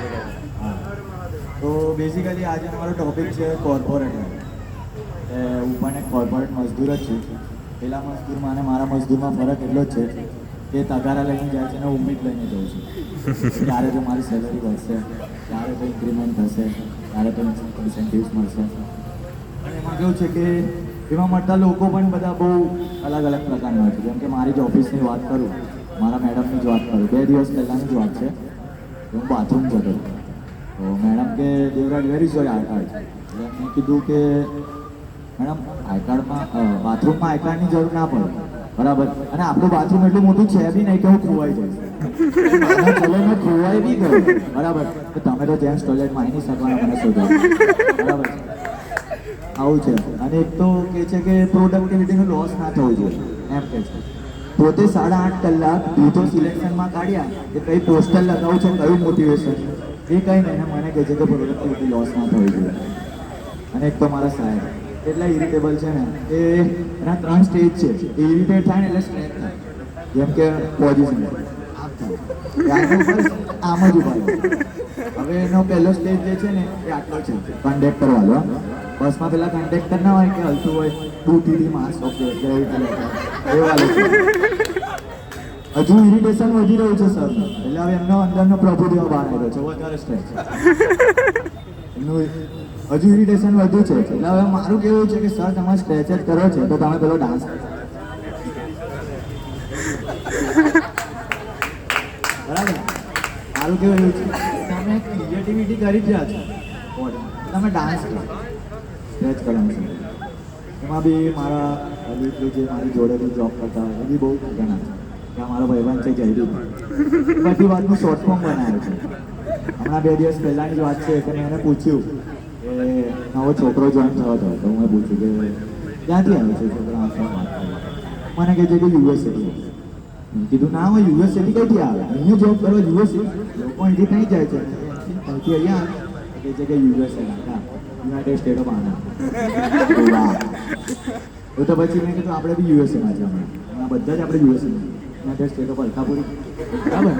હા, તો બેઝિકલી આજે અમારો ટોપિક છે કોર્પોરેટ. હું પણ એક કોર્પોરેટ મજદૂર જ છું. પેલા મજદૂરમાં અને મારા મજદૂરમાં ફરક એટલો જ છે કે તગારા લઈને જાય છે અને ઉમ્મીદ લઈને જઉં છું ક્યારે તો મારી સેલરી વધશે, ક્યારે તો ઇન્ક્રીમેન્ટ થશે, ક્યારે તો ઇન્સેન્ટિવ્સ મળશે. અને એમાં કેવું છે કે એમાં મળતા લોકો પણ બધા બહુ અલગ અલગ પ્રકારના હોય છે. જેમ કે મારી જ ઓફિસની વાત કરું, મારા મેડમની જ વાત કરું, 2 દિવસ પહેલાંની જ વાત છે. હું બાથરૂમ જતો હતો, તો મેડમ કે Devraj where is your I card. એટલે મેં કીધું કે મેડમ આઈ કાર્ડમાં બાથરૂમમાં આઈ કાર્ડની જરૂર ના પડે, બરાબર. અને આપણું બાથરૂમ એટલું મોટું છે બી નહીં કે હું ખોવાઈ જઈશ. ચલો મેં ખોવાઈ બી ગયો, બરાબર. તો તમે તો જેન્ટ્સ ટોયલેટમાં આવી નહીં શકવાના મને શોધો, બરાબર. આવું છે. અને એક તો કે છે કે પ્રોડક્ટિવિટીનો લોસ ના થવો જોઈએ એમ કહે છે. પોતે 8.5 કલાક બીજો સિલેક્શનમાં કાઢ્યા કે કઈ પોસ્ટર લગાવું છે, કયું મોટિવેશન, એ કંઈ નહીં. મને કહે છે કે પ્રોડક્ટિવિટી લોસ ના થવી જોઈએ. અને એક તો મારા સાહેબ એટલા ઇરિટેબલ છે ને કે એના 3 સ્ટેજ છે. એ ઇરિટેટ થાય ને એટલે સ્ટ્રેસ થાય. જેમ કે પોઝિશન આમ જ ઉભા. હવે એનો પહેલો સ્ટેજ જે છે ને એ આટલો છે, કંડક્ટર વાળો. બસમાં પેલા કંડક્ટર ના હોય કે હલતું હોય ડૂટીથી માસ ઓકે એ વાળો છે. હજુ ઇરિટેશન વધી રહ્યું છે સર, એટલે હવે એમનો અંદરનો પ્રભુદેવ બહાર આવ્યો છે, વધારે સ્ટ્રેસ એમનું હજુ ઇરિટેશન વધ્યું છે. એટલે હવે મારું કેવું છે કે સર તમે સ્ટ્રેચ જ કરો છે તો તમે પેલો ડાન્સ બરાબર. મારું કેવું એવું છે તમે ક્રિએટિવિટી કરી રહ્યા છો, તમે ડાન્સ કરો, સ્ટ્રેચ કરવાનું છે. એમાં બી મારા જે મારી જોડે બી જોબ કરતા હોય એ બી બહુ ઘણા છે. ત્યાં મારો ભાઈબંધ છે જયદીપ, બધી વાતનું શોર્ટ ફોર્મ બનાવ્યું છે. હમણાં 2 દિવસ પહેલાંની જ વાત છે કે મેં એને પૂછ્યું કે નવો છોકરો જોઈન થયો હતો, તો મેં પૂછ્યું કે ક્યાંથી આવ્યો છે છોકરો, વાત મને કહે છે કે યુએસએથી. કીધું ના હોય યુએસએથી કઈથી આવે, અહીંયા જોબ કરવા યુએસએ લોકો અહીંથી નહીં જાય છે, અહીંથી અહીંયા કહે છે કે યુએસએ યુનાઇટેડ સ્ટેટ ઓફ આના. તો પછી મેં કીધું આપણે બી યુએસએમાં છે, હમણાં બધા જ આપણે યુએસએમાં યુનાઇટેડ સ્ટેટ ઓફ અલકાપુરી, બરાબર.